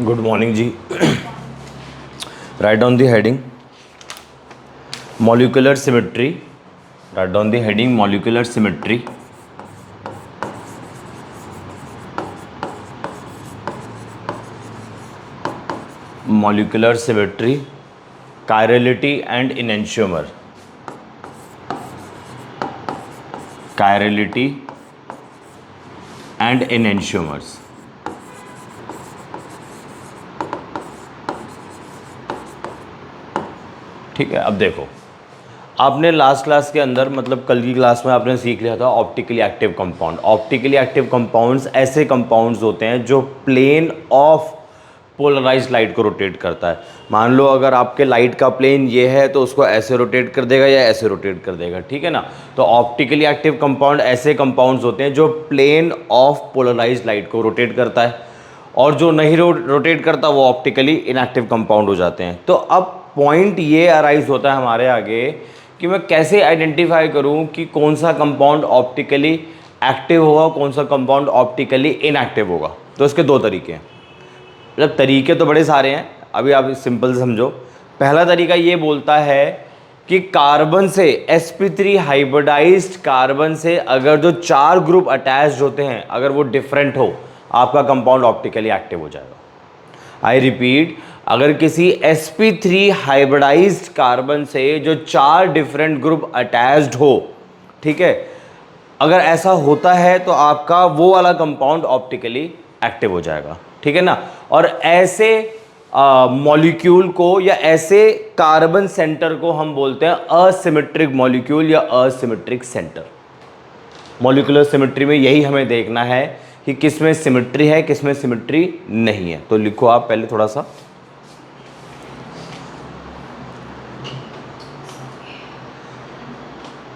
Good morning जी। Write down the heading molecular symmetry. Write down the heading molecular symmetry. Molecular symmetry, chirality and enantiomer. Chirality and enantiomers. ठीक है, अब देखो, आपने last class के अंदर मतलब कल की क्लास में आपने सीख लिया था optically active compound. Optically active compounds ऐसे कंपाउंड्स होते हैं जो प्लेन ऑफ पोलराइज्ड लाइट को रोटेट करता है। मान लो अगर आपके लाइट का प्लेन ये है तो उसको ऐसे रोटेट कर देगा या ऐसे रोटेट कर देगा, ठीक है ना। तो ऑप्टिकली एक्टिव कंपाउंड ऐसे कंपाउंड्स होते हैं जो प्लेन ऑफ पोलराइज्ड लाइट को रोटेट करता है, और जो नहीं रोटेट करता वो ऑप्टिकली इनएक्टिव कंपाउंड हो जाते हैं। तो अब पॉइंट ये अराइज होता है हमारे आगे कि मैं कैसे आइडेंटिफाई करूं कि कौन सा कंपाउंड ऑप्टिकली एक्टिव होगा, कौन सा कंपाउंड ऑप्टिकली इनएक्टिव होगा। तो इसके दो तरीके हैं, मतलब तरीके तो बड़े सारे हैं, अभी आप सिंपल समझो। पहला तरीका ये बोलता है कि कार्बन से sp3 हाइब्रिडाइज्ड कार्बन से अगर जो 4 ग्रुप अटैच्ड होते हैं अगर वो डिफरेंट हो, आपका कंपाउंड ऑप्टिकली एक्टिव हो जाएगा। आई रिपीट, अगर किसी sp3 हाइब्रिडाइज्ड कार्बन से जो 4 डिफरेंट ग्रुप अटैच्ड हो, ठीक है, अगर ऐसा होता है तो आपका वो वाला कंपाउंड ऑप्टिकली एक्टिव हो जाएगा, ठीक है ना। और ऐसे मॉलिक्यूल को या ऐसे कार्बन सेंटर को हम बोलते हैं असिमेट्रिक मॉलिक्यूल या असिमेट्रिक सेंटर। मॉलिक्यूलर सिमेट्री में यही हमें देखना है कि किसमें सिमेट्री है, किसमें सिमेट्री नहीं है। तो लिखो आप पहले थोड़ा सा,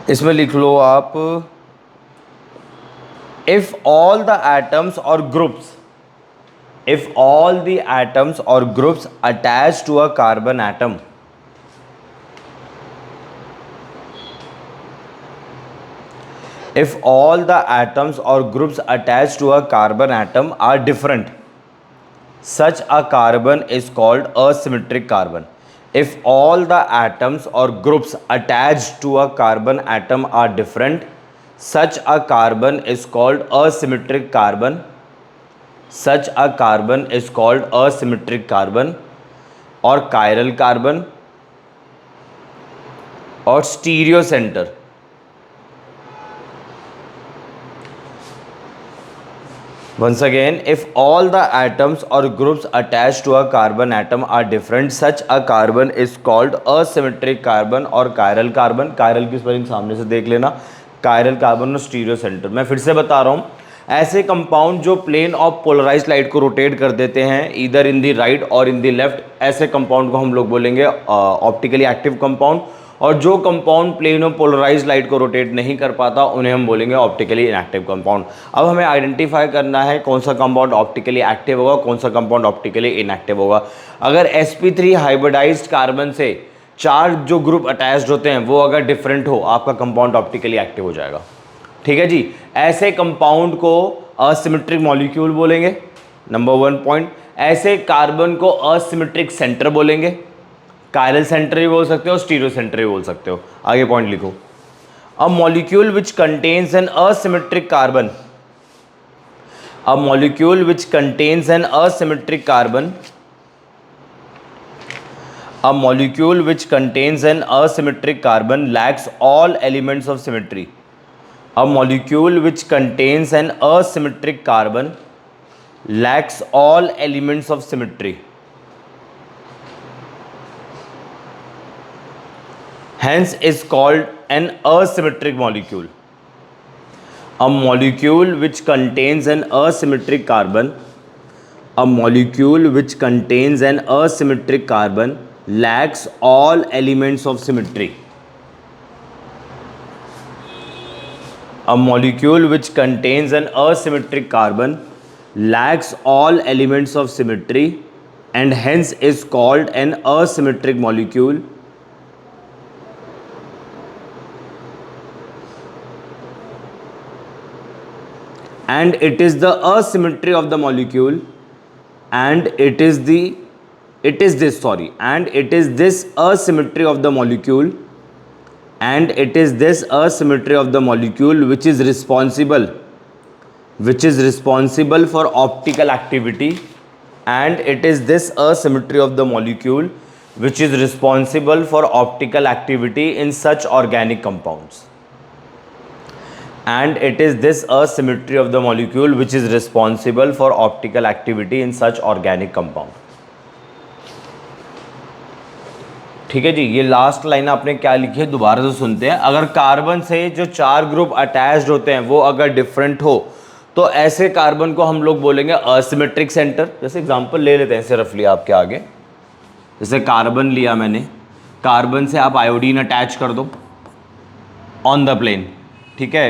इसमें लिख लो आप, इफ ऑल द एटम्स और groups, if all the atoms or groups attached to a carbon atom if all the atoms or groups attached to a carbon atom are different, such a carbon is called asymmetric carbon. If all the atoms or groups attached to a carbon atom are different, such a carbon is called asymmetric carbon. Such a carbon is called asymmetric carbon और chiral carbon और stereo center। Once again, if all the atoms or groups attached to a carbon atom are different, such a carbon is called asymmetric carbon और chiral carbon। chiral की spelling सामने से देख लेना, chiral carbon और stereo center। मैं फिर से बता रहा हूँ, ऐसे कंपाउंड जो प्लेन ऑफ पोलराइज्ड लाइट को रोटेट कर देते हैं इधर इन दी राइट और इन दी लेफ्ट, ऐसे कंपाउंड को हम लोग बोलेंगे ऑप्टिकली एक्टिव कंपाउंड। और जो compound plane of polarised light को रोटेट नहीं कर पाता उन्हें हम बोलेंगे ऑप्टिकली इनएक्टिव कंपाउंड। अब हमें आइडेंटिफाई करना है कौन सा कंपाउंड ऑप्टिकली एक्टिव होगा, कौन सा कंपाउंड ऑप्टिकली इनएक्टिव होगा। अगर sp3 हाइब्रिडाइज्ड कार्बन से 4 जो ग्रुप अटैच्ड होते हैं वो अगर डिफरेंट हो, आपका कंपाउंड ऑप्टिकली एक्टिव हो जाएगा, ठीक है जी। ऐसे कंपाउंड को असिमेट्रिक मॉलिक्यूल बोलेंगे, नंबर 1 पॉइंट। ऐसे कार्बन को असिमेट्रिक सेंटर बोलेंगे, कायरल सेंटर भी बोल सकते हो, स्टीरियो सेंटर भी बोल सकते हो। आगे पॉइंट लिखो, a molecule which contains an asymmetric carbon, a molecule which contains an asymmetric carbon, a molecule which contains an asymmetric carbon lakhs all elements of symmetry. A molecule which contains an asymmetric carbon lacks all elements of symmetry. Hence is called an asymmetric molecule. A molecule which contains an asymmetric carbon, a molecule which contains an asymmetric carbon lacks all elements of symmetry. A molecule which contains an asymmetric carbon lacks all elements of symmetry and hence is called an asymmetric molecule. And it is the asymmetry of the molecule and it is this asymmetry of the molecule, and it is this asymmetry of the molecule which is responsible for optical activity, and it is this asymmetry of the molecule which is responsible for optical activity in such organic compounds, and it is this asymmetry of the molecule which is responsible for optical activity in such organic compound. ठीक है जी, ये last line आपने क्या लिखी है दोबारा से सुनते हैं। अगर कार्बन से जो 4 ग्रुप अटैच्ड होते हैं वो अगर डिफरेंट हो तो ऐसे कार्बन को हम लोग बोलेंगे असिमेट्रिक सेंटर। जैसे एग्जांपल ले लेते हैं ऐसे रफली आपके आगे, जैसे कार्बन लिया मैंने, कार्बन से आप आयोडीन अटैच कर दो ऑन द प्लेन, ठीक है,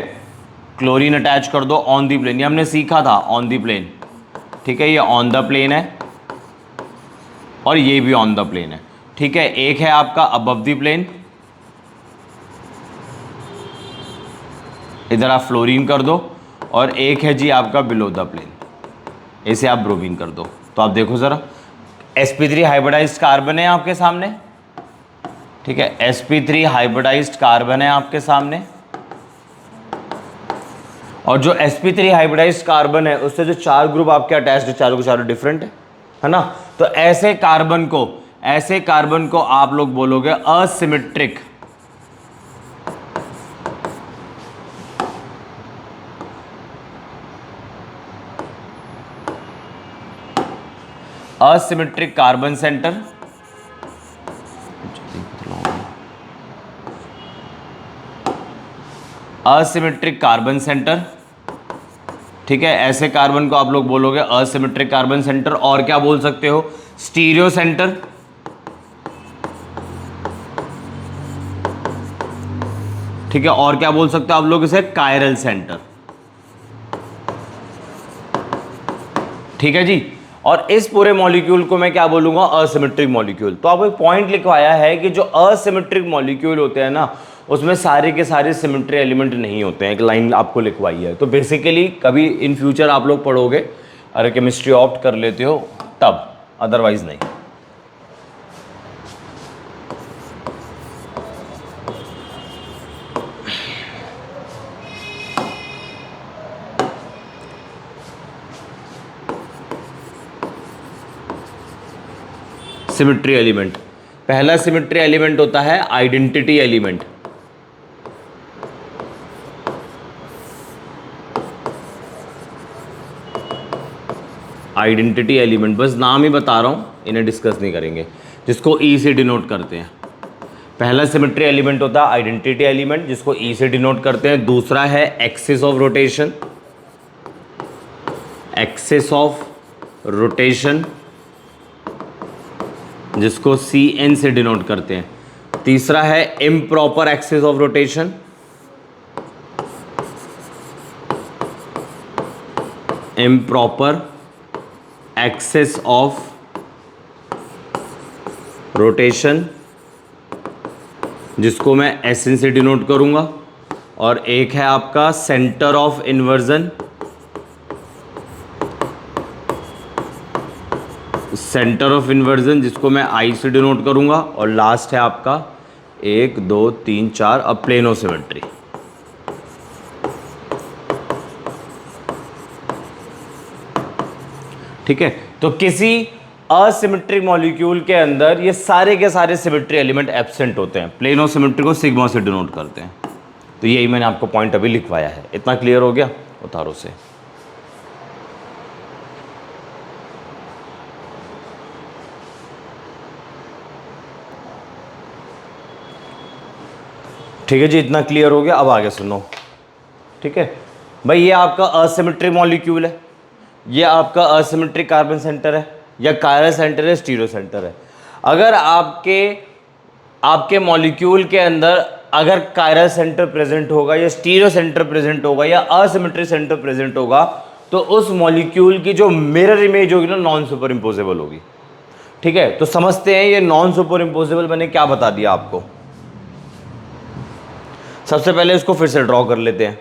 क्लोरीन अटैच कर दो ऑन द प्लेन, ये हमने सीखा था ऑन द प्लेन, ठीक है, ये ऑन द प्लेन है और ये भी ऑन द प्लेन है, ठीक है। एक है आपका अबव द प्लेन, इधर आप फ्लोरीन कर दो, और एक है जी आपका बिलो द प्लेन, इसे आप ब्रोमीन कर दो। तो आप देखो ज़रा, sp3 हाइब्रिडाइज्ड कार्बन है आपके सामने, ठीक है, sp3 हाइब्रिडाइज्ड कार्बन है आपके सामने, और जो sp3 हाइब्रिडाइज्ड कार्बन है उससे जो 4 ग्रुप आपके अटैच्ड है, चारों के चारों डिफरेंट है ना। तो ऐसे कार्बन को आप लोग बोलोगे asymmetric, asymmetric carbon centre, asymmetric carbon centre, ठीक है। ऐसे कार्बन को आप लोग बोलोगे असिमेट्रिक कार्बन सेंटर, और क्या बोल सकते हो, स्टीरियो सेंटर, ठीक है, और क्या बोल सकते हो आप लोग इसे, कायरल सेंटर, ठीक है जी। और इस पूरे मॉलिक्यूल को मैं क्या बोलूंगा, असिमेट्रिक मॉलिक्यूल। तो आपको एक पॉइंट लिखवाया है कि जो असिमेट्रिक मॉलिक्यूल होते हैं ना उसमें सारे के सारे सिमेट्री एलिमेंट नहीं होते हैं, एक लाइन आपको लिखवाई है। तो बेसिकली कभी इन फ्यूचर आप लोग पढ़ोगे, अरे केमिस्ट्री ऑप्ट कर लेते हो तब, अदरवाइज नहीं। सिमेट्री एलिमेंट, पहला सिमेट्री एलिमेंट होता है आइडेंटिटी एलिमेंट। आइडेंटिटी एलिमेंट, बस नाम ही बता रहा हूं, इन्हें डिस्कस नहीं करेंगे, जिसको ई से डिनोट करते हैं। पहला सिमेट्री एलिमेंट होता है आइडेंटिटी एलिमेंट, जिसको ई से डिनोट करते हैं। दूसरा है axis of rotation, axis of rotation, जिसको सी एन से डिनोट करते हैं। तीसरा है improper axis of rotation, improper axis of rotation, जिसको मैं एस एन से डिनोट करूंगा। और एक है आपका centre of inversion, centre of inversion, जिसको मैं आई से डिनोट करूंगा। और लास्ट है आपका 1 2 3 4 अब प्लेनो सिमेट्री। ठीक है, तो किसी असिमेट्रिक मॉलिक्यूल के अंदर ये सारे के सारे सिमेट्री एलिमेंट एब्सेंट होते हैं। प्लेनो सिमेट्री को सिग्मा से डिनोट करते हैं। तो यही मैंने आपको पॉइंट अभी लिखवाया है। इतना क्लियर हो गया उतारो से। ठीक है जी, इतना क्लियर हो गया। अब आगे सुनो। ठीक है भाई, ये आपका असिमेट्रिक मॉलिक्यूल है, ये आपका असिमेट्रिक कार्बन सेंटर है, या कायरल सेंटर है, स्टीरियो सेंटर है। अगर आपके मॉलिक्यूल के अंदर अगर कायरल सेंटर प्रेजेंट होगा, या स्टीरियो सेंटर प्रेजेंट होगा, या असिमेट्रिक सेंटर प्रेजेंट होगा, तो उस मॉलिक्यूल की जो मिरर इमेज होगी ना, नॉन सुपर इम्पोजेबल होगी। ठीक है, तो समझते हैं ये नॉन सुपर इम्पोजेबल मैंने क्या बता दिया आपको। सबसे पहले इसको फिर से ड्रॉ कर लेते हैं।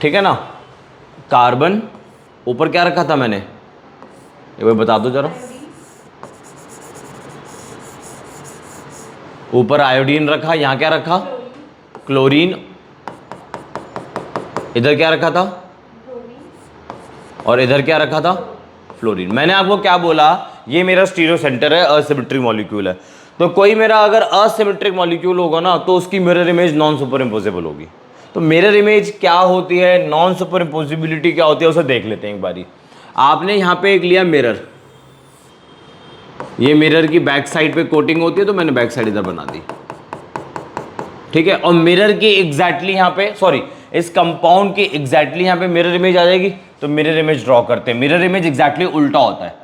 ठीक है ना, कार्बन ऊपर क्या रखा था मैंने, एक बार बता दो जरा। ऊपर आयोडीन रखा, यहाँ क्या रखा? क्लोरीन। इधर क्या रखा था? और इधर क्या रखा था? फ्लोरीन। मैंने आपको क्या बोला, ये मेरा स्टीरियो सेंटर है, असिमेट्रिक मॉलिक्यूल है। तो कोई मेरा अगर असिमेट्रिक मॉलिक्यूल होगा ना, तो उसकी mirror image non super imposable होगी। तो मिरर इमेज क्या होती है, नॉन सुपर इम्पोजिबिलिटी क्या होती है, उसे देख लेते हैं एक बारी। आपने यहाँ पे एक लिया मिरर, ये मिरर की बैक साइड पे कोटिंग होती है, तो मैंने बैक साइड इधर बना दी, ठीक है। और मिरर की एग्जैक्टली यहाँ पे, सॉरी, इस कंपाउंड की एग्जैक्टली यहाँ पे मिरर इमेज आ जाएगी। तो मिरर इमेज ड्रॉ करते हैं। मिरर इमेज एग्जैक्टली उल्टा होता है।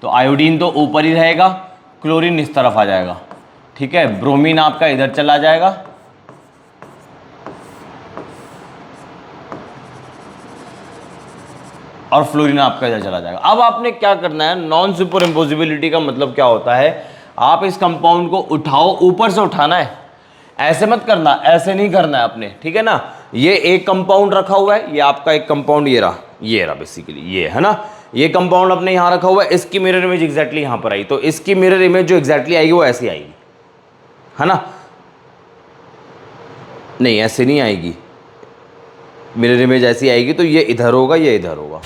तो आयोडीन तो ऊपर ही रहेगा, क्लोरीन इस तरफ आ जाएगा, ठीक है। ब्रोमीन आपका इधर चला जाएगा, और फ्लोरीन आपका इधर चला जाएगा। अब आपने क्या करना है, नॉन सुपर इम्पोजिबिलिटी का मतलब क्या होता है, आप इस कंपाउंड को उठाओ, ऊपर से उठाना है, ऐसे मत करना, ऐसे नहीं करना है आपने, ठीक है ना। ये एक कंपाउंड रखा हुआ है, ये आपका एक कंपाउंड, ये रहा बेसिकली, ये है ना। ये कंपाउंड अपने यहां रखा हुआ है, इसकी मिरर इमेज एग्जैक्टली यहां पर आई, तो इसकी मिरर इमेज जो एग्जैक्टली आएगी वो ऐसी आएगी, है ना। नहीं, ऐसे नहीं आएगी, मिरर इमेज ऐसी आएगी, तो ये इधर होगा, ये इधर होगा।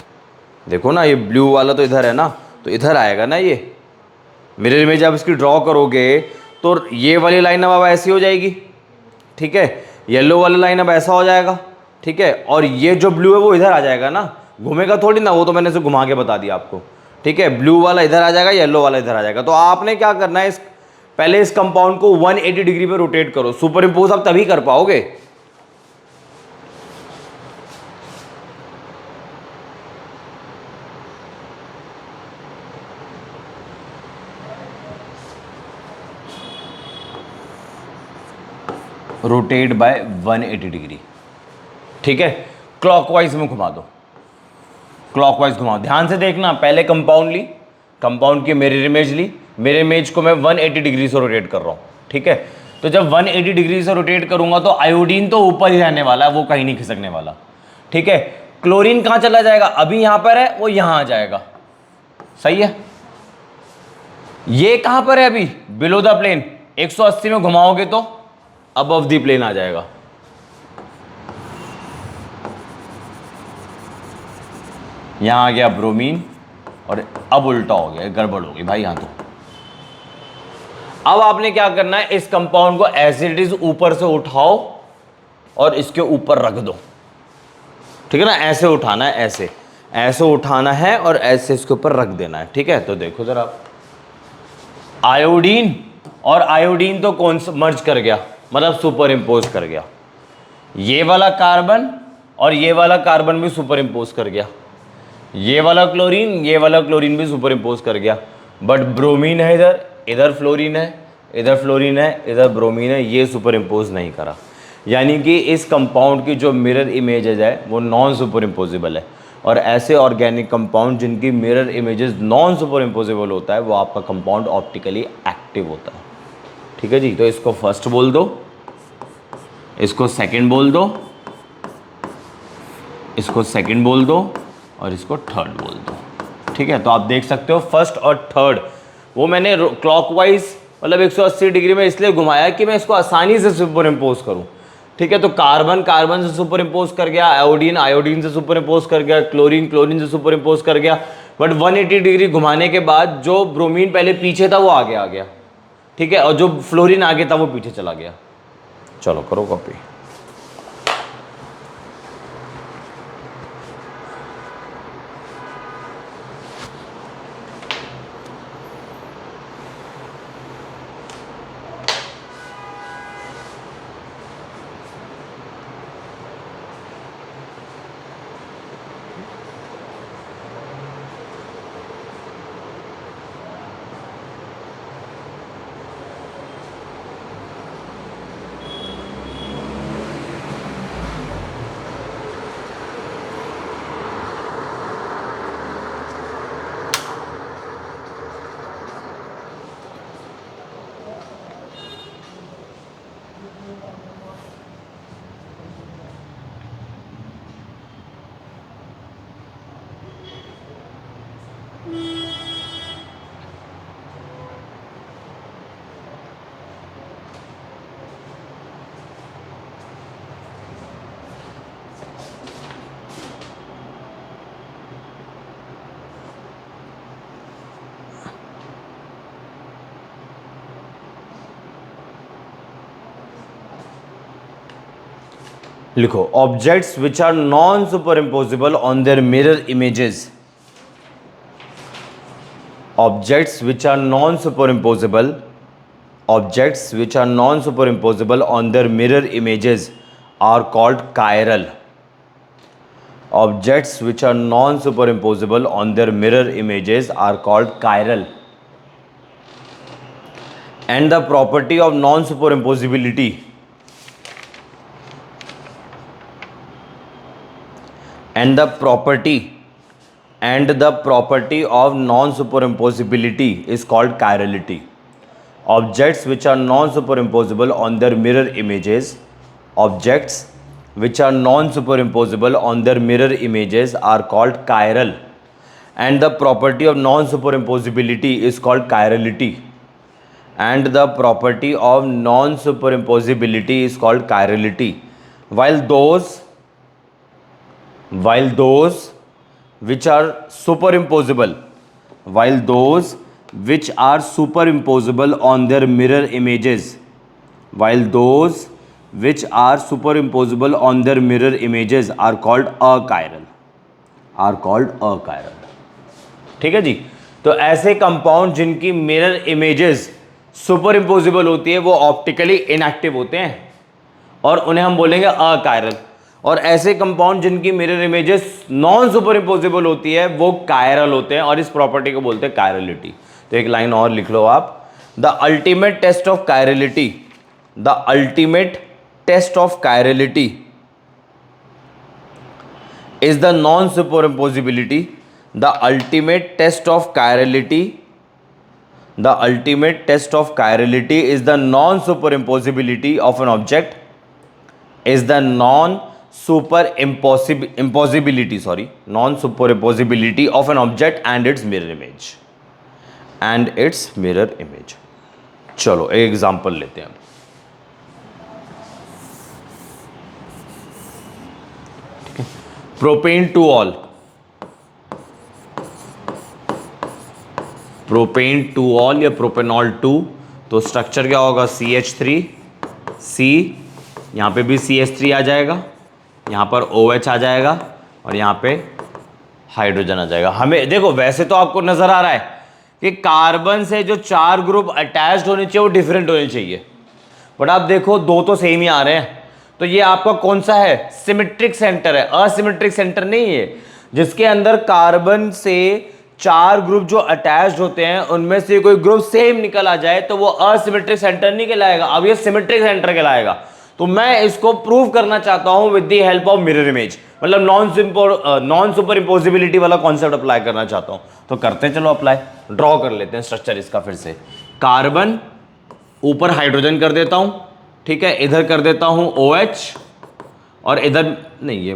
देखो ना, ये ब्लू वाला तो इधर है ना, तो इधर आएगा ना ये मिरर इमेज। आप इसकी ड्रॉ करोगे तो ये वाली लाइन अब ऐसी हो जाएगी, ठीक है। येलो वाला लाइन अब ऐसा हो जाएगा, ठीक है। और ये जो ब्लू है वो इधर आ जाएगा ना, घूमेगा थोड़ी ना, वो तो मैंने इसे घुमा के बता दिया आपको, ठीक है। ब्लू वाला इधर आ जाएगा, येलो वाला इधर आ जाएगा। तो आपने क्या करना है, पहले इस कंपाउंड को 180 डिग्री पे रोटेट करो। सुपर इंपोज आप तभी कर पाओगे, रोटेट बाय 180 डिग्री, ठीक है। क्लॉकवाइज में घुमा दो, क्लॉकवाइज घुमाओ। ध्यान से देखना, पहले कंपाउंड ली, कंपाउंड की मिरर इमेज ली, मिरर इमेज को मैं 180 डिग्री से रोटेट कर रहा हूँ, ठीक है। तो जब 180 डिग्री से रोटेट करूंगा तो आयोडीन तो ऊपर ही रहने वाला है, वो कहीं नहीं खिसकने वाला, ठीक है। क्लोरीन कहाँ चला जाएगा, अभी यहां पर है, वो यहां आ जाएगा, सही है। ये कहां पर है अभी, बिलो द प्लेन। 180 में घुमाओगे तो अबव द प्लेन आ जाएगा। यहां आ गया ब्रोमीन, और अब उल्टा हो गया, गड़बड़ हो गई भाई यहां तो। अब आपने क्या करना है, इस कंपाउंड को एज इट इज ऊपर से उठाओ और इसके ऊपर रख दो, ठीक है ना। ऐसे उठाना है, ऐसे ऐसे उठाना है और ऐसे इसके ऊपर रख देना है, ठीक है। तो देखो जरा, आयोडीन और आयोडीन तो कौन सा मर्ज कर गया, मतलब सुपर इंपोज कर गया। ये वाला कार्बन और ये वाला कार्बन भी सुपर इंपोज कर गया। ये वाला क्लोरीन भी सुपर इंपोज कर गया। बट ब्रोमीन है इधर, इधर फ्लोरीन है, इधर फ्लोरीन है, इधर ब्रोमीन है, ये सुपर इंपोज नहीं करा। यानी कि इस कंपाउंड की जो मिरर इमेजेज है वो नॉन सुपर इम्पोजिबल है। और ऐसे ऑर्गेनिक कंपाउंड जिनकी mirror images non super imposable होता है, वो आपका कंपाउंड ऑप्टिकली एक्टिव होता है, ठीक है जी। तो इसको फर्स्ट बोल दो, इसको सेकंड बोल दो, इसको सेकंड बोल दो, और इसको थर्ड बोल दो, ठीक है। तो आप देख सकते हो फर्स्ट और थर्ड, वो मैंने क्लॉकवाइज मतलब 180 डिग्री में इसलिए घुमाया कि मैं इसको आसानी से सुपर इम्पोज करूं, ठीक है। तो कार्बन कार्बन से सुपर इम्पोज कर गया, आयोडीन आयोडीन से सुपर इम्पोज कर गया, क्लोरीन क्लोरीन से सुपर इम्पोज कर गया। बट 180 डिग्री घुमाने के बाद जो ब्रोमीन पहले पीछे था वो आगे आ गया, ठीक है। और जो फ्लोरीन आगे था वो पीछे चला गया। चलो करो कॉपी। लिखो objects which are non super impossible on their mirror images, objects which are non-superimposable, objects which are non-superimposable on their mirror images are called chiral. Objects which are non-superimposable on their mirror images are called chiral. And the property of non-superimposability and the property of non-superimposability is called chirality. Objects which are non-superimposable on their mirror images, objects which are non-superimposable on their mirror images are called chiral, and the property of non-superimposability is called chirality. And the property of non-superimposability is called chirality. While those which are superimposable, while those which are superimposable on their mirror images, while those which are superimposable on their mirror images are called achiral, ठीक है जी। तो ऐसे compound जिनकी mirror images super imposable होती है वो optically inactive होते हैं और उन्हें हम बोलेंगे अकायरल, और ऐसे कंपाउंड जिनकी mirror images non super imposable होती है वो कायरल होते हैं और इस प्रॉपर्टी को बोलते हैं कायरलिटी। तो एक लाइन और लिख लो आप, the ultimate test of chirality, the ultimate test of chirality is the non-superimposability, the ultimate test of chirality, the ultimate test of chirality is the non-superimposability of an object, is the non-superimposability of an object and its mirror image, चलो एक example लेते हैं। Propane two all, propane two all या propanol 2, तो structure क्या होगा CH3C, यहाँ पे भी CH3 आ जाएगा, यहाँ पर OH आ जाएगा और यहाँ पे हाइड्रोजन आ जाएगा। हमें देखो वैसे तो आपको नजर आ रहा है कि कार्बन से जो 4 ग्रुप अटैच्ड होने चाहिए वो डिफरेंट होने चाहिए, बट आप देखो 2 तो सेम ही आ रहे हैं। तो ये आपका कौन सा है, सिमेट्रिक सेंटर है, असिमेट्रिक सेंटर नहीं है। जिसके अंदर कार्बन से 4 ग्रुप जो अटैच्ड होते हैं उनमें से कोई ग्रुप सेम निकल आ जाए तो वो असिमेट्रिक सेंटर नहीं कहलाएगा, अब ये सिमेट्रिक सेंटर कहलाएगा। तो मैं इसको प्रूव करना चाहता हूं with the help of mirror image, मतलब नॉन सुपर इम्पोजिबिलिटी वाला कॉन्सेप्ट अप्लाई करना चाहता हूं। तो करते हैं, चलो अप्लाई, ड्रॉ कर लेते हैं स्ट्रक्चर इसका फिर से। कार्बन, ऊपर हाइड्रोजन कर देता हूं, ठीक है, इधर कर देता हूं OH और इधर नहीं, ये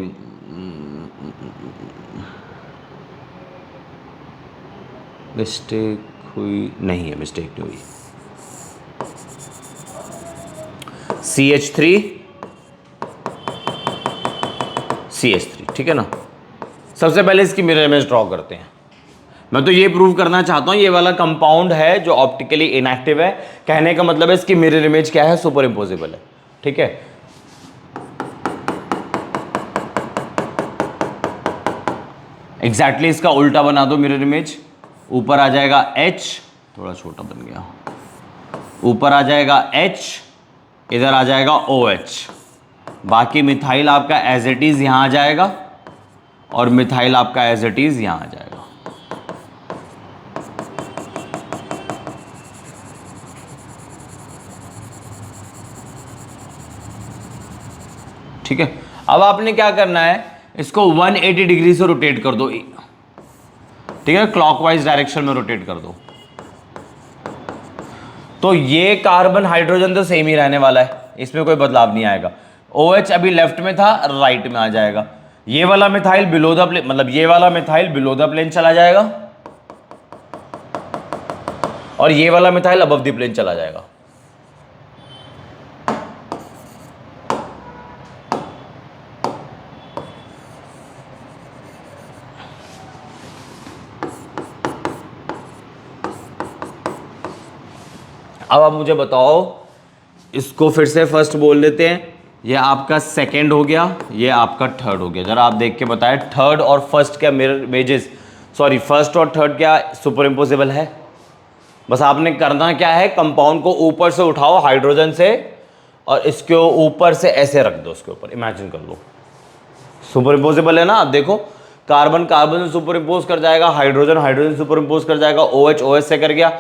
मिस्टेक हुई नहीं है, मिस्टेक नहीं हुई। CH3 CH3, ठीक है ना। सबसे पहले इसकी मिरर इमेज ड्रॉ करते हैं। मैं तो ये प्रूव करना चाहता हूं ये वाला कंपाउंड है जो ऑप्टिकली इनएक्टिव है, कहने का मतलब है इसकी मिरर इमेज क्या है, सुपर इम्पोजिबल है, ठीक है। एग्जैक्टली इसका उल्टा बना दो मिरर इमेज, ऊपर आ जाएगा H, थोड़ा छोटा बन गया, ऊपर आ जाएगा H, इधर आ जाएगा OH, बाकी मिथाइल आपका एज इट इज यहां आ जाएगा और मिथाइल आपका एज इट इज यहां आ जाएगा। ठीक है, अब आपने क्या करना है, इसको 180 डिग्री से रोटेट कर दो, ठीक है, क्लॉकवाइज डायरेक्शन में रोटेट कर दो। तो ये कार्बन हाइड्रोजन तो सेम ही रहने वाला है, इसमें कोई बदलाव नहीं आएगा। OH अभी लेफ्ट में था, राइट में आ जाएगा। ये वाला मिथाइल बिलो द प्लेन, मतलब ये वाला मिथाइल बिलो द प्लेन चला जाएगा और ये वाला मिथाइल अबव द प्लेन चला जाएगा। अब आप मुझे बताओ, इसको फिर से फर्स्ट बोल देते हैं ये आपका सेकंड हो गया, ये आपका थर्ड हो गया। जरा आप देख के बताएं, थर्ड और फर्स्ट क्या मिरर इमेजेस, सॉरी फर्स्ट और थर्ड क्या सुपर इम्पोजिबल है? बस आपने करना क्या है, कंपाउंड को ऊपर से उठाओ हाइड्रोजन से और इसके ऊपर से ऐसे रख दो, उसके ऊपर इमेजिन कर लो, सुपर इम्पोजिबल है ना। आप देखो, कार्बन कार्बन से सुपर इम्पोज कर जाएगा, हाइड्रोजन हाइड्रोजन सुपर इम्पोज कर जाएगा, OH OH से कर गया,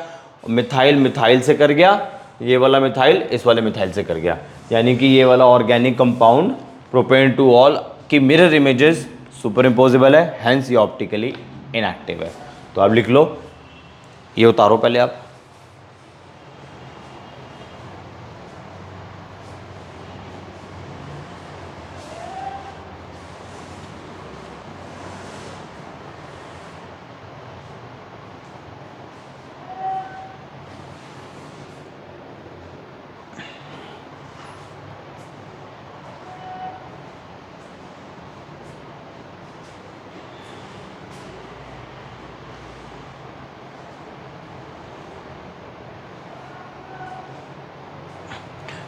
मिथाइल मिथाइल से कर गया, ये वाला मिथाइल इस वाले मिथाइल से कर गया। यानी कि ये वाला organic compound propane two all की मिरर इमेजेस सुपर इम्पोजिबल है, हैंस ये ऑप्टिकली इनएक्टिव है। तो आप लिख लो, ये उतारो पहले आप।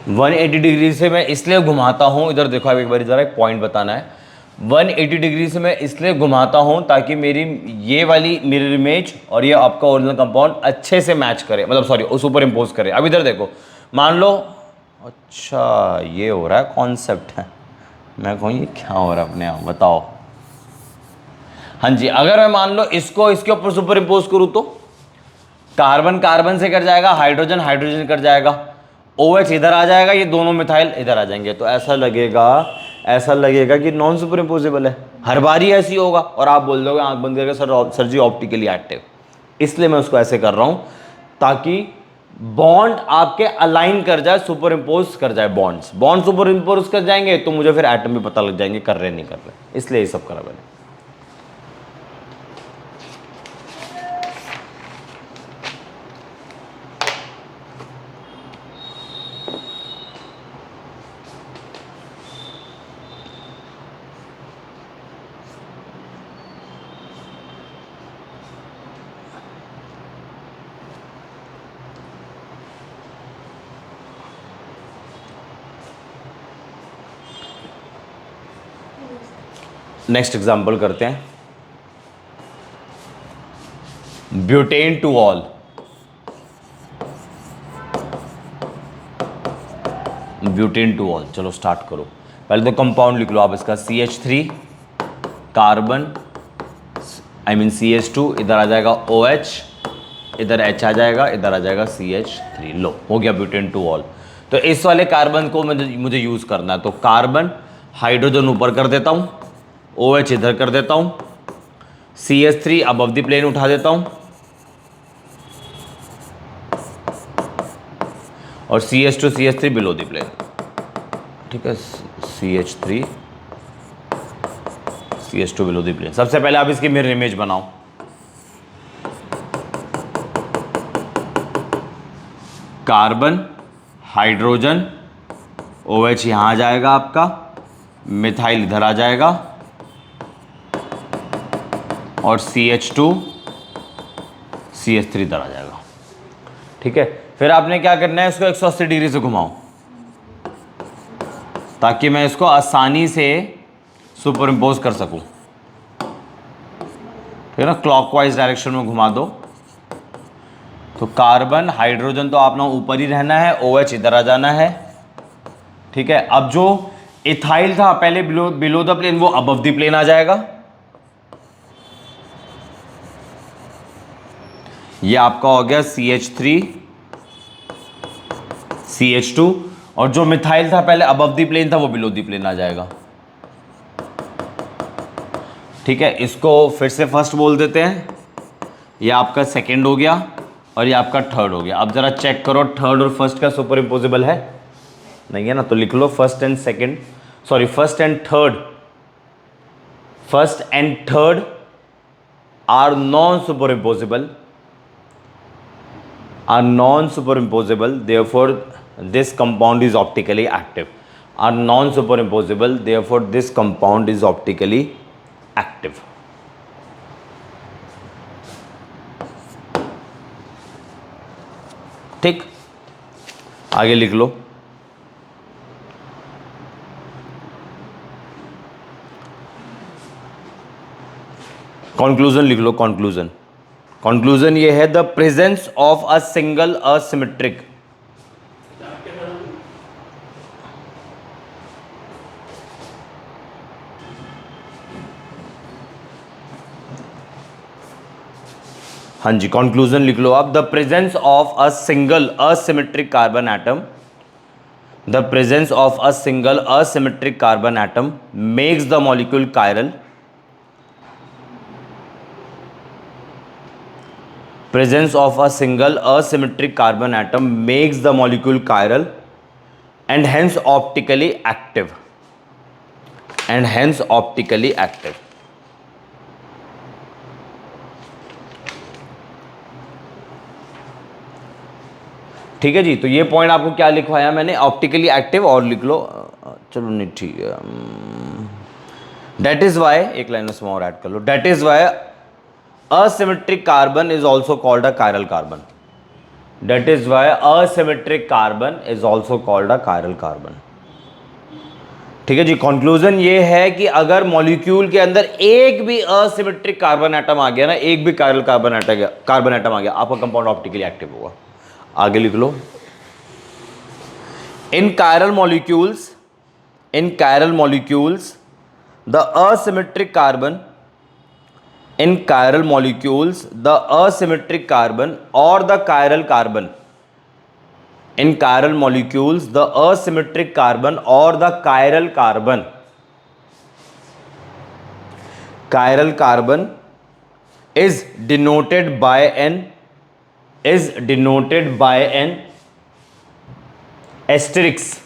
वन 180 डिग्री से मैं इसलिए घुमाता हूं, इधर देखो आप एक बार, जरा एक पॉइंट बताना है। 180 डिग्री से मैं इसलिए घुमाता हूं ताकि मेरी ये वाली मिरर इमेज और ये आपका ओरिजिनल कंपाउंड अच्छे से मैच करे, मतलब सॉरी सुपर इम्पोज करे। अब इधर देखो, मान लो, अच्छा ये हो रहा है कॉन्सेप्ट है, मैं कहूँ ये क्या हो रहा है अपने आप, बताओ। हाँ जी, अगर मैं मान लो इसको इसके ऊपर सुपर इम्पोज करूँ तो कार्बन कार्बन से कर जाएगा, हाइड्रोजन हाइड्रोजन कर जाएगा, OH इधर आ जाएगा, ये दोनों मिथाइल इधर आ जाएंगे, तो ऐसा लगेगा कि नॉन सुपर इम्पोजिबल है। हर बार ही ऐसी होगा और आप बोल दोगे आंख बंद करके सर जी ऑप्टिकली एक्टिव। इसलिए मैं उसको ऐसे कर रहा हूं ताकि बॉन्ड आपके अलाइन कर जाए, सुपर इम्पोज कर जाए, बॉन्ड सुपर इम्पोज कर जाएंगे तो मुझे फिर एटम भी पता लग जाएंगे कर रहे नहीं कर रहे, इसलिए ये सब करा मैंने। नेक्स्ट एग्जाम्पल करते हैं, butane two all. Butane two all, चलो स्टार्ट करो। पहले तो कंपाउंड लिख लो आप इसका, CH3 carbon, I mean CH2, इधर आ जाएगा OH, इधर H आ जाएगा, इधर आ जाएगा CH3। लो हो गया ब्यूटेन टू ऑल। तो इस वाले कार्बन को मुझे यूज करना है, तो कार्बन हाइड्रोजन ऊपर कर देता हूं, OH इधर कर देता हूं, CH3 अबव द प्लेन उठा देता हूं और CH3 बिलो द प्लेन। ठीक है, CH2 बिलो द प्लेन। सबसे पहले आप इसकी मिरर इमेज बनाओ। कार्बन हाइड्रोजन, OH यहां आ जाएगा आपका, मिथाइल इधर आ जाएगा और CH2 CH3 इधर आ जाएगा। ठीक है, फिर आपने क्या करना है, इसको 180 डिग्री से घुमाओ ताकि मैं इसको आसानी से सुपर इम्पोज कर सकूं। फिर ना क्लॉकवाइज डायरेक्शन में घुमा दो, तो कार्बन हाइड्रोजन तो आपने ऊपर ही रहना है, OH इधर आ जाना है। ठीक है, अब जो इथाइल था पहले बिलो द प्लेन, वो अबव द प्लेन आ जाएगा। ये आपका हो गया CH3 CH2, और जो मिथाइल था पहले अबव द प्लेन था, वो बिलो द प्लेन आ जाएगा। ठीक है, इसको फिर से फर्स्ट बोल देते हैं, ये आपका सेकंड हो गया और ये आपका थर्ड हो गया। अब जरा चेक करो थर्ड और फर्स्ट का सुपर इम्पोजिबल है, नहीं है ना, तो लिख लो first and third are non super imposable, therefore this compound is optically active, are non superimposable, therefore this compound is optically active। ठीक, आगे लिख लो, कंक्लूजन लिख लो, कंक्लूजन। कंक्लूजन ये है, the presence of a single asymmetric, हाँ जी, conclusion लिख लो आप, the presence of a single asymmetric carbon atom, the presence of a single asymmetric carbon atom makes the molecule chiral, presence of a single asymmetric carbon atom makes the molecule chiral and hence optically active, and hence optically active। ठीक है जी, तो ये point आपको क्या लिखवाया मैंने, optically active, और लिख लो, चलो नहीं ठीक है, डेट इज वाई, एक लाइन में और ऐड कर लो, that is why asymmetric carbon is also called a chiral carbon, that is why asymmetric carbon is also called a chiral carbon। ठीक है जी, कंक्लूजन ये है कि अगर मॉलिक्यूल के अंदर एक भी असिमेट्रिक कार्बन एटम आ गया ना, एक भी कायरल कार्बन एटम आ गया, आपका कंपाउंड ऑप्टिकली एक्टिव होगा। आगे लिख लो, in chiral molecules the asymmetric carbon, in chiral molecules the asymmetric carbon or the chiral carbon, in chiral molecules the asymmetric carbon or the chiral carbon is denoted by an asterisk,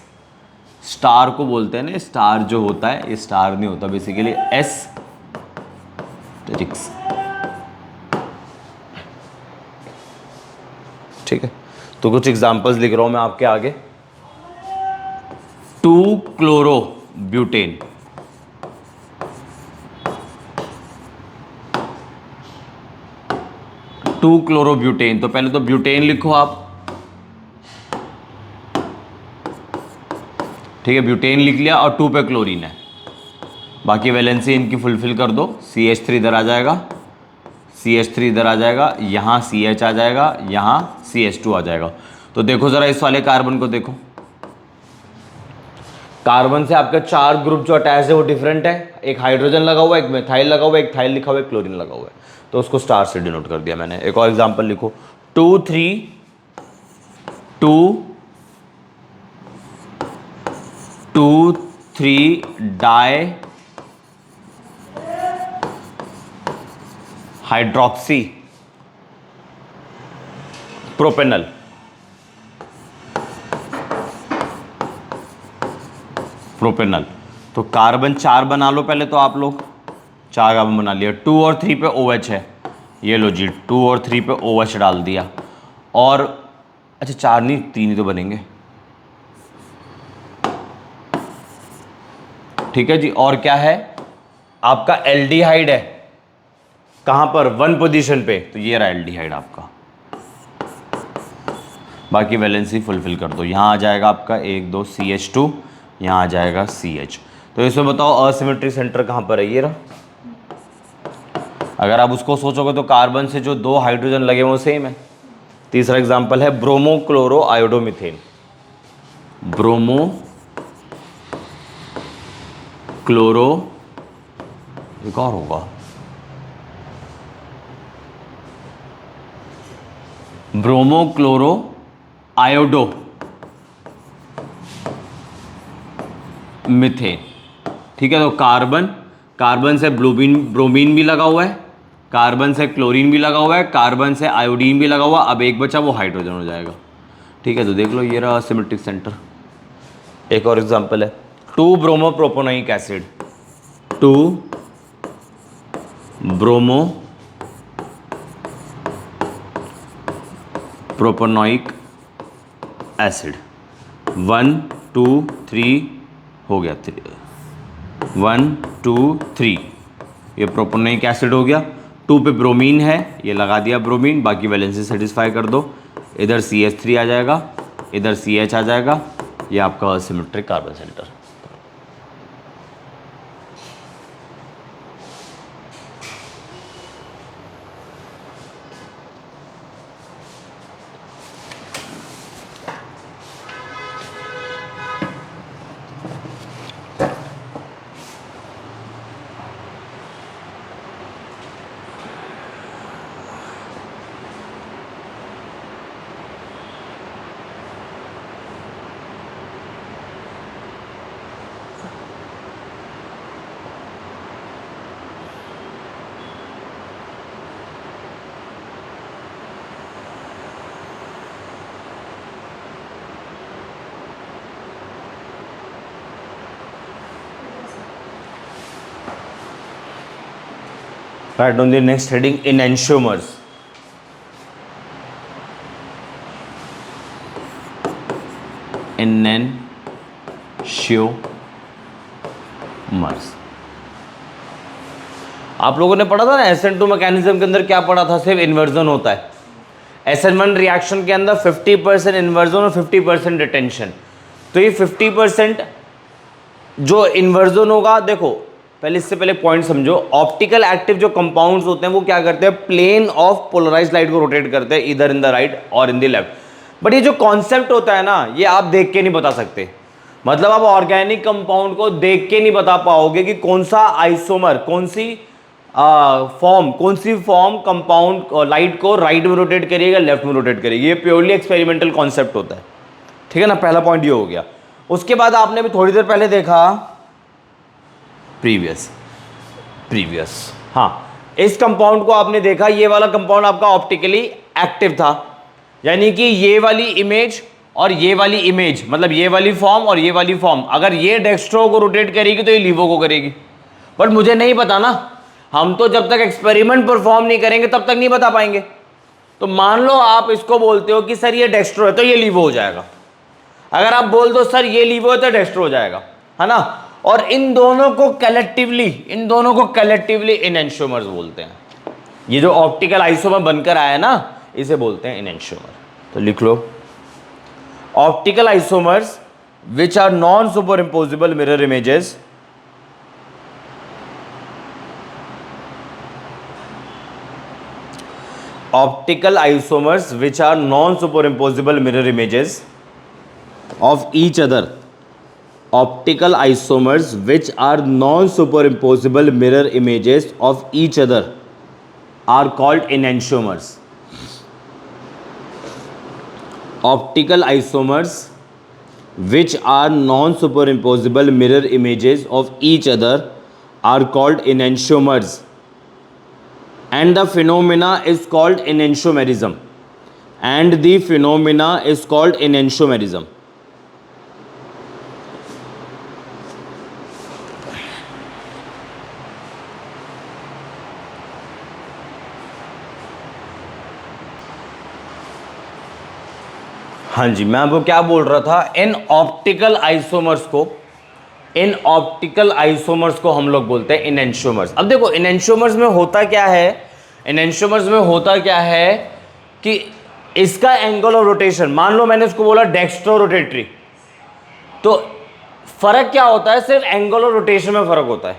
star को बोलते हैं ना, star जो होता है, ये star नहीं होता बेसिकली, एस्टेरिक्स। ठीक है, तो कुछ एग्जांपल्स लिख रहा हूं मैं आपके आगे। 2-क्लोरोब्यूटेन, तो पहले तो ब्यूटेन लिखो आप, ठीक है, ब्यूटेन लिख लिया, और 2 पे क्लोरीन है, बाकी वैलेंसी इनकी फुलफिल कर दो, CH3 इधर आ जाएगा, CH3 इधर आ जाएगा, यहाँ CH आ जाएगा, यहाँ CH2 आ जाएगा। तो देखो ज़रा इस वाले कार्बन को देखो, कार्बन से आपका 4 ग्रुप जो अटैच है वो डिफरेंट है, एक हाइड्रोजन लगा हुआ है, एक मिथाइल लगा हुआ है, एक थाइल लिखा हुआ है, क्लोरीन लगा हुआ है, तो उसको स्टार से डिनोट कर दिया मैंने। एक और एग्जांपल लिखो, 2,3 डाई हाइड्रोक्सी प्रोपेनल, तो कार्बन 4 बना लो पहले, तो आप लोग 4 कार्बन बना लिया, 2 और 3 पे OH है, ये लो जी, 2 और 3 पे OH डाल दिया, और अच्छा 4 नहीं 3 ही तो बनेंगे, ठीक है जी। और क्या है आपका, एल्डिहाइड है, कहां पर, 1 पोजीशन पे, तो ये रहा एल्डिहाइड आपका, बाकी वैलेंसी फुलफिल कर दो, यहां आ जाएगा आपका 1 2 CH2, यहां आ जाएगा CH। तो इसमें बताओ असिमेट्रिक सेंटर कहां पर है, ये रहा। अगर आप उसको सोचोगे तो कार्बन से जो 2 हाइड्रोजन लगे वो सेम है। तीसरा एग्जांपल है bromo chloro iodomethane, bromo chloro, एक और होगा, ब्रोमो क्लोरो आयोडो मिथेन। ठीक है, तो कार्बन से ब्रोमीन भी लगा हुआ है, कार्बन से क्लोरीन भी लगा हुआ है, कार्बन से आयोडीन भी लगा हुआ, अब एक बचा वो हाइड्रोजन हो जाएगा। ठीक है, तो देख लो ये रहा सिमेट्रिक सेंटर। एक और एग्जांपल है 2 bromo propanoic acid, 2 bromo propanoic acid, 1 2 3 हो गया, 1 2 3, ये प्रोपोनोइक एसिड हो गया। 2 पे ब्रोमीन है, ये लगा दिया ब्रोमीन, बाकी वैलेंसी सेटिस्फाई कर दो, इधर CH3 आ जाएगा, इधर CH आ जाएगा, ये आपका asymmetric carbon centre. Write on the next heading enantiomers. Enantiomers आप लोगों ने पढ़ा था ना SN2 मैकेनिज्म के अंदर, क्या पढ़ा था? सिर्फ इन्वर्जन होता है। SN1 रिएक्शन के अंदर 50% इन्वर्जन और 50% रिटेंशन। तो ये 50% जो इन्वर्जन होगा, देखो पहले इससे पहले पॉइंट समझो, ऑप्टिकल एक्टिव जो कंपाउंड्स होते हैं वो क्या करते हैं? प्लेन ऑफ पोलराइज्ड लाइट को रोटेट करते हैं, इधर इन द राइट और इन द लेफ्ट। बट ये जो कॉन्सेप्ट होता है ना, ये आप देख के नहीं बता सकते। मतलब आप ऑर्गेनिक कंपाउंड को देख के नहीं बता पाओगे कि कौन सा आइसोमर, कौन सी फॉर्म कंपाउंड लाइट को राइट में रोटेट करिएगा, लेफ्ट में रोटेट करिएगा। ये प्योरली एक्सपेरिमेंटल कॉन्सेप्ट होता है, ठीक है ना। पहला पॉइंट ये हो गया। उसके बाद आपने भी थोड़ी देर पहले देखा प्रीवियस, हाँ, इस कंपाउंड को आपने देखा, ये वाला कंपाउंड आपका ऑप्टिकली एक्टिव था, यानी कि ये वाली इमेज और ये वाली इमेज, मतलब ये वाली फॉर्म और ये वाली फॉर्म, अगर ये डेक्स्ट्रो को रोटेट करेगी तो ये लीवो को करेगी। बट मुझे नहीं पता ना, हम तो जब तक एक्सपेरिमेंट परफॉर्म नहीं करेंगे तब तक नहीं बता पाएंगे। तो मान लो आप इसको बोलते हो कि सर ये डेक्स्ट्रो है तो ये लीवो हो जाएगा। अगर आप बोल दो सर ये लीवो है तो डेक्स्ट्रो हो जाएगा, है ना। और इन दोनों को कलेक्टिवली इनएंशियोमर्स बोलते हैं। ये जो ऑप्टिकल आइसोमर बनकर आया है ना, इसे बोलते हैं इनएंशियोमर। तो लिख लो, optical isomers which are non super imposable mirror images optical isomers which are non-superimposable mirror images of each other. Optical isomers which are non-superimposable mirror images of each other are called enantiomers. Optical isomers which are non-superimposable mirror images of each other are called enantiomers. And the phenomena is called enantiomerism. हाँ जी, मैं आपको क्या बोल रहा था, in optical isomers को हम लोग बोलते हैं इनएंशियोमर्स। अब देखो इनएंशियोमर्स में होता क्या है, कि इसका एंगल ऑफ रोटेशन, मान लो मैंने उसको बोला डेक्स्ट्रो रोटेटरी, तो फर्क क्या होता है? सिर्फ एंगल ऑफ रोटेशन में फर्क होता है।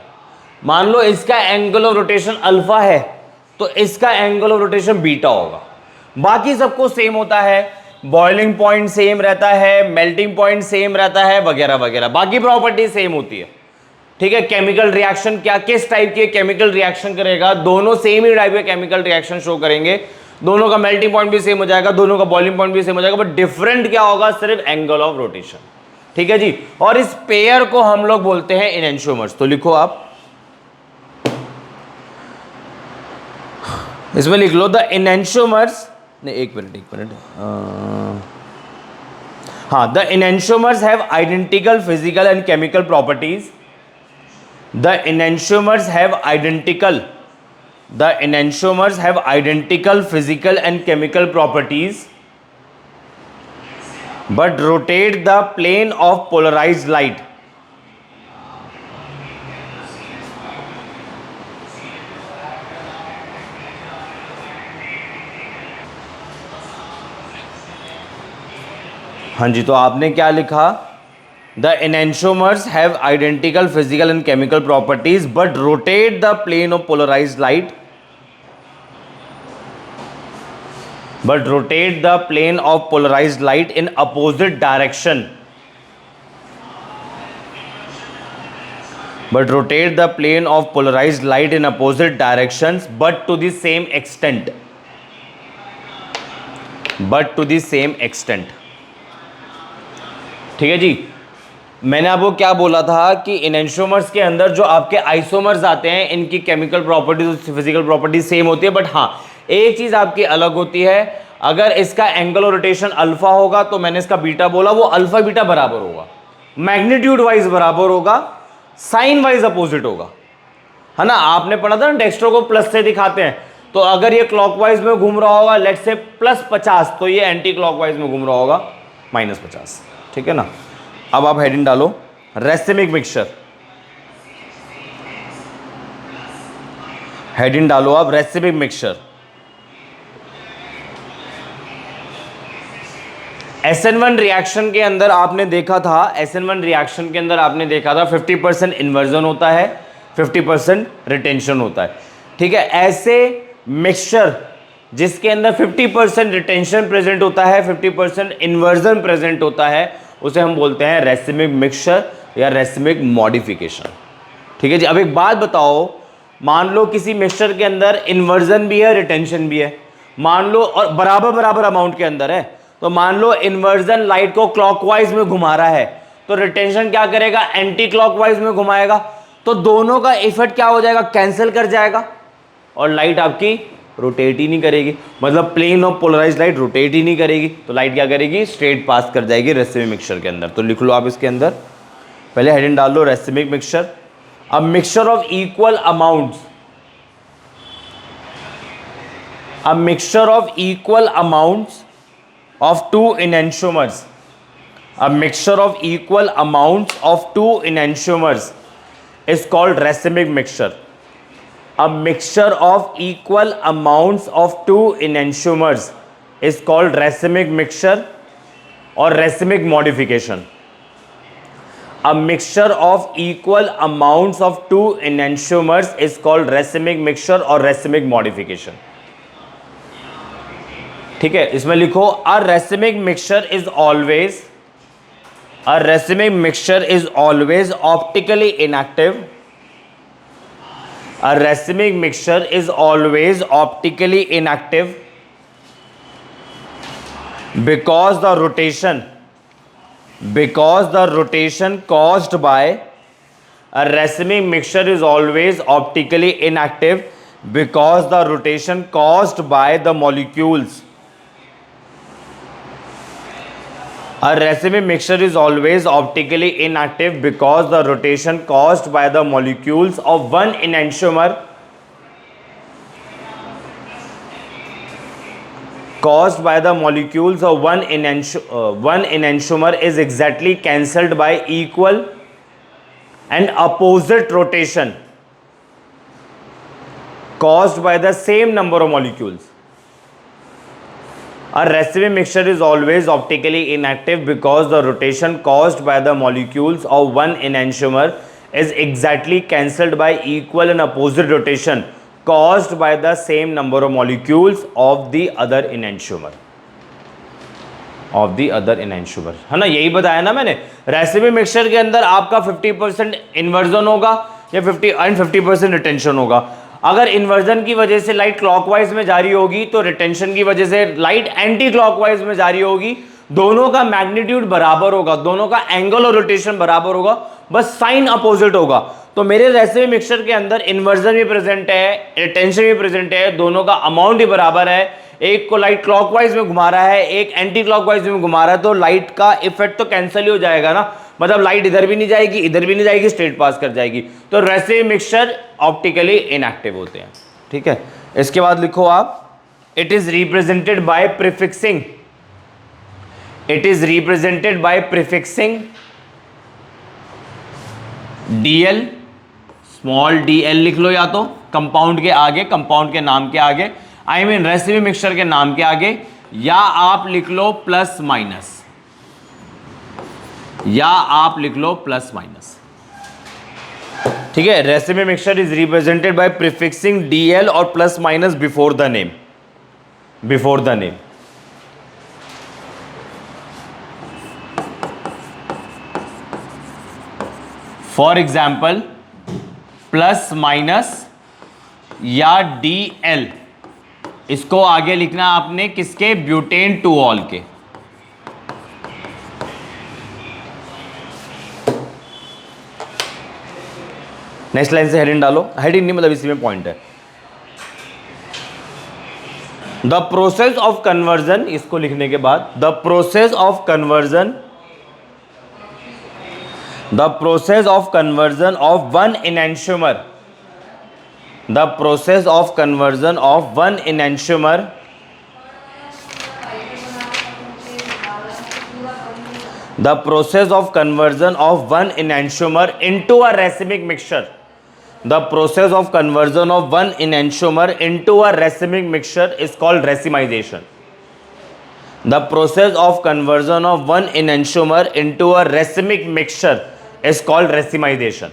मान लो इसका एंगल ऑफ रोटेशन अल्फा है तो इसका एंगल ऑफ रोटेशन बीटा होगा। बाकी सबको सेम होता है, बॉइलिंग पॉइंट सेम रहता है, मेल्टिंग पॉइंट सेम रहता है, वगैरह वगैरह, बाकी प्रॉपर्टी सेम होती है, ठीक है। केमिकल रिएक्शन क्या, किस टाइप की केमिकल रिएक्शन करेगा, दोनों सेम ही टाइप के केमिकल रिएक्शन शो करेंगे, दोनों का मेल्टिंग पॉइंट भी सेम हो जाएगा, दोनों का बॉइलिंग पॉइंट भी सेम हो जाएगा, बट डिफरेंट क्या होगा? सिर्फ एंगल ऑफ रोटेशन, ठीक है जी। और इस पेयर को हम लोग बोलते हैं इनएंशियोमर्स। तो लिखो आप, इसमें लिख लो द इनएंशियोमर्स, नहीं एक मिनट, हाँ, the enantiomers have identical physical and chemical properties. The enantiomers have identical physical and chemical properties, but rotate the plane of polarized light. हाँ जी, तो आपने क्या लिखा? The enantiomers have identical physical and chemical properties but rotate the plane of polarized light in opposite direction. But rotate the plane of polarized light in opposite directions but to the same extent. ठीक है जी। मैंने आपको क्या बोला था कि इनएंशियोमर्स के अंदर जो आपके आइसोमर्स आते हैं, इनकी chemical properties, physical properties same होती है, बट हाँ एक चीज आपकी अलग होती है, अगर इसका एंगल ऑफ रोटेशन अल्फा होगा तो मैंने इसका बीटा बोला, वो अल्फा बीटा बराबर होगा, मैग्नीट्यूड वाइज बराबर होगा, साइन वाइज अपोजिट होगा। है ना, आपने पढ़ा था ना डेक्स्ट्रो को प्लस से दिखाते हैं, तो अगर ये क्लॉकवाइज में घूम रहा होगा लेट्स से +50, तो ये एंटी क्लॉकवाइज में घूम रहा होगा -50, ठीक है ना। अब आप हेडिंग डालो रेसिमिक मिक्सचर, हेडिंग डालो आप रेसिमिक मिक्सचर। SN1 रिएक्शन के अंदर आपने देखा था, SN1 रिएक्शन के अंदर आपने देखा था 50% इन्वर्जन होता है, 50% रिटेंशन होता है, ठीक है। ऐसे मिक्सचर जिसके अंदर 50% रिटेंशन प्रेजेंट होता है, 50% इन्वर्जन प्रेजेंट होता है, उसे हम बोलते हैं रेसिमिक मिक्सचर या रेसिमिक मॉडिफिकेशन, ठीक है जी। अब एक बात बताओ, मान लो किसी मिक्सचर के अंदर इन्वर्जन भी है, रिटेंशन भी है, मान लो, और बराबर बराबर अमाउंट के अंदर है, तो मान लो इन्वर्जन लाइट को क्लॉकवाइज में घुमा रहा है, तो रिटेंशन क्या करेगा, एंटी क्लॉकवाइज में घुमाएगा, तो दोनों का इफेक्ट क्या हो जाएगा, कैंसिल कर जाएगा, और लाइट आपकी रोटेट ही नहीं करेगी, मतलब plane of polarise light rotate ही नहीं करेगी, तो लाइट क्या करेगी, स्ट्रेट पास कर जाएगी रेसिमिक मिक्सचर के अंदर। तो लिख लो आप इसके अंदर, पहले हेडिंग डाल लो रेसिमिक मिक्सचर। अब mixture of equal amounts, a mixture of equal amounts of two enantiomers, a mixture of equal amounts of two enantiomers is called racemic mixture. A mixture of equal amounts of two enantiomers is called racemic mixture or racemic modification. A mixture of equal amounts of two enantiomers is called racemic mixture or racemic modification. ठीक है, इसमें लिखो a racemic mixture is always, a racemic mixture is always optically inactive, a racemic mixture is always optically inactive because the rotation caused by a racemic mixture is always optically inactive because the rotation caused by the molecules. A racemic mixture is always optically inactive because the rotation caused by the molecules of one enantiomer one enantiomer is exactly cancelled by equal and opposite rotation caused by the same number of molecules. A racemic mixture is always optically inactive because the rotation caused by the molecules of one enantiomer is exactly cancelled by equal and opposite rotation caused by the same number of molecules of the other enantiomer. है ना, यही बताया ना मैंने। Racemic mixture के अंदर आपका 50% inversion होगा या 50% रिटेंशन होगा। अगर इन्वर्जन की वजह से लाइट क्लॉकवाइज में जारी होगी तो रिटेंशन की वजह से लाइट एंटी क्लॉकवाइज में जारी होगी। दोनों का मैग्नीट्यूड बराबर होगा, दोनों का एंगल और रोटेशन बराबर होगा, बस साइन अपोजिट होगा। तो मेरे रेसिमिक मिक्सचर के अंदर इन्वर्जन भी प्रेजेंट है, रिटेंशन भी प्रेजेंट है, दोनों का अमाउंट भी बराबर है। एक को लाइट क्लॉकवाइज में घुमा रहा है, एक एंटी क्लॉकवाइज में घुमा रहा है, तो लाइट का इफेक्ट तो कैंसिल ही हो जाएगा ना, मतलब लाइट इधर भी नहीं जाएगी, इधर भी नहीं जाएगी, स्ट्रेट पास कर जाएगी। तो रेसिमिक मिक्सचर ऑप्टिकली इनएक्टिव होते हैं, ठीक है। इसके बाद लिखो आप, it is represented by prefixing, it is represented by prefixing DL, small dl लिख लो, या तो कंपाउंड के आगे, कंपाउंड के नाम के आगे, आई मीन रेसिमिक मिक्सचर के नाम के आगे, या आप लिख लो प्लस माइनस, या आप लिख लो प्लस माइनस, ठीक है। Racemic mixture is represented by prefixing DL or plus minus before the name, before the name. For example plus minus या DL, इसको आगे लिखना आपने किसके, ब्यूटेन टू ऑल के। नेक्स्ट लाइन से हेडिंग डालो, हेडिंग नहीं मतलब इसी में पॉइंट है। द प्रोसेस ऑफ कन्वर्जन, इसको लिखने के बाद the process of conversion, the process of conversion of one enantiomer the process of conversion of one enantiomer the process of conversion of one enantiomer into a racemic mixture, the process of conversion of one enantiomer into a racemic mixture is called racemization. The process of conversion of one enantiomer into a racemic mixture is called racemization.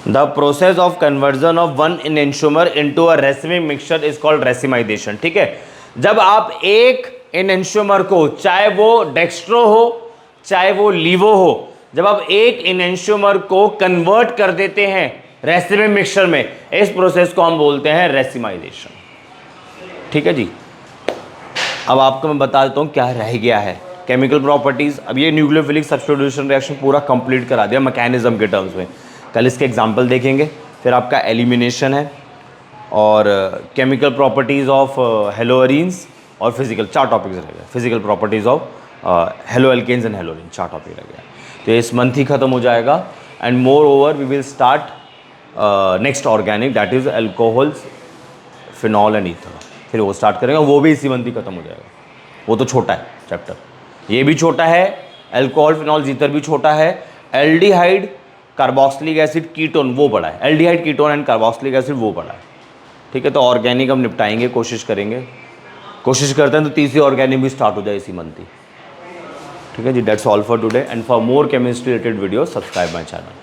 The process of conversion of one enantiomer into a racemic mixture is called racemization. ठीक है, जब आप एक enantiomer को, चाहे वो dextro हो चाहे वो लीवो हो, जब आप एक एनेंशियोमर को कन्वर्ट कर देते हैं रेसिमिक मिक्सचर में, इस प्रोसेस को हम बोलते हैं रेसिमाइजेशन। ठीक है जी। अब आपको मैं बता देता हूं क्या रह गया है केमिकल प्रॉपर्टीज। अब ये न्यूक्लियोफिलिक सब्स्टिट्यूशन रिएक्शन पूरा कंप्लीट करा दिया मैकेनिज्म के टर्म्स में। कल इसके एग्जाम्पल देखेंगे, फिर आपका एलिमिनेशन है और केमिकल प्रॉपर्टीज ऑफ हेलोअरीन्स और फिजिकल, 4 टॉपिक्स रह गए। Physical properties of haloalkanes and haloarenes, 4 topic रह गया। तो इस मंथ ही खत्म हो जाएगा and moreover we will start next organic, that is alcohols, phenol and ether. फिर वो स्टार्ट करेंगे, वो भी इसी मंथ ही खत्म हो जाएगा। वो तो छोटा है चैप्टर, ये भी छोटा है, एल्कोहल फिनॉल ईथर भी छोटा है। एल्डिहाइड कार्बोक्सिलिक एसिड कीटोन वो बड़ा है, aldehyde ketone and carboxylic acid वो बड़ा है। ठीक है, तो ऑर्गेनिक हम निपटाएंगे, कोशिश करेंगे, कोशिश करते हैं तो तीसरी ऑर्गेनिक भी स्टार्ट हो जाए इसी मंथ ही। ठीक है जी, that's all for today and for more chemistry related video subscribe my channel.